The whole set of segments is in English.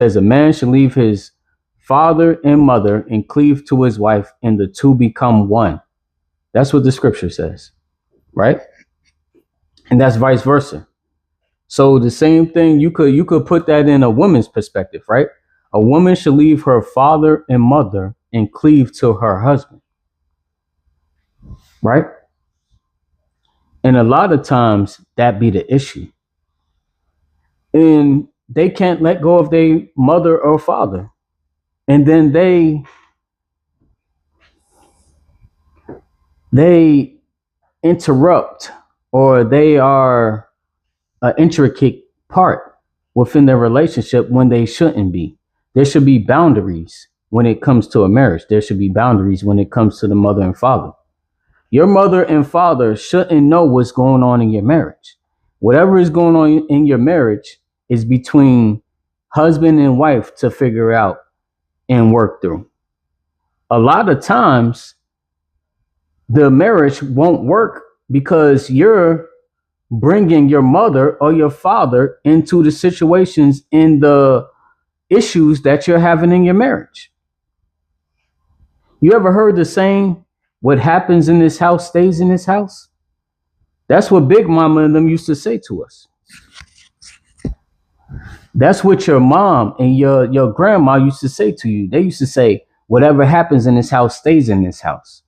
says a man should leave his father and mother and cleave to his wife, and the two become one. That's what the scripture says, right? And that's vice versa. So the same thing, you could put that in a woman's perspective, right? A woman should leave her father and mother and cleave to her husband, right? And a lot of times that be the issue. And they can't let go of their mother or father. And then they interrupt, or they are an intricate part within their relationship when they shouldn't be. There should be boundaries when it comes to a marriage. There should be boundaries when it comes to the mother and father. Your mother and father shouldn't know what's going on in your marriage. Whatever is going on in your marriage is between husband and wife to figure out and work through. A lot of times, the marriage won't work because you're bringing your mother or your father into the situations and the issues that you're having in your marriage. You ever heard the saying, what happens in this house stays in this house? That's what Big Mama and them used to say to us. That's what your mom and your grandma used to say to you. They used to say, whatever happens in this house stays in this house.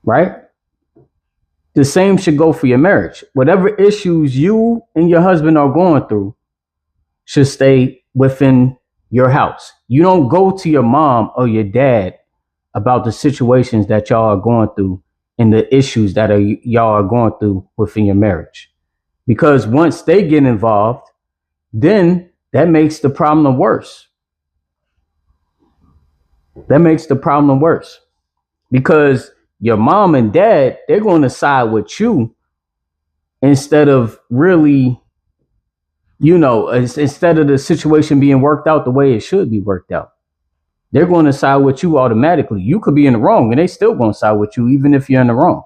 Right? The same should go for your marriage. Whatever issues you and your husband are going through should stay within your house. You don't go to your mom or your dad about the situations that y'all are going through and the issues that y'all are going through within your marriage. Because once they get involved, then that makes the problem worse. That makes the problem worse. Because your mom and dad, they're going to side with you instead of really, instead of the situation being worked out the way it should be worked out. They're going to side with you automatically. You could be in the wrong and they still going to side with you even if you're in the wrong.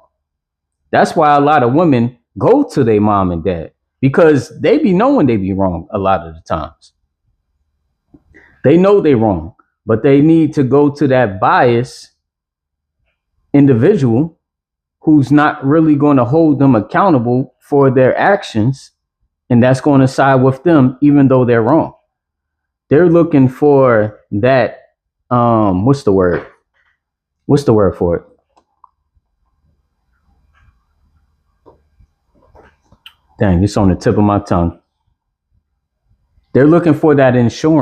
That's why a lot of women go to their mom and dad, because they be knowing they be wrong a lot of the times. They know they're wrong, but they need to go to that biased individual who's not really going to hold them accountable for their actions, and that's going to side with them even though they're wrong. They're looking for that, what's the word for it? Dang, it's on the tip of my tongue. They're looking for that insurance.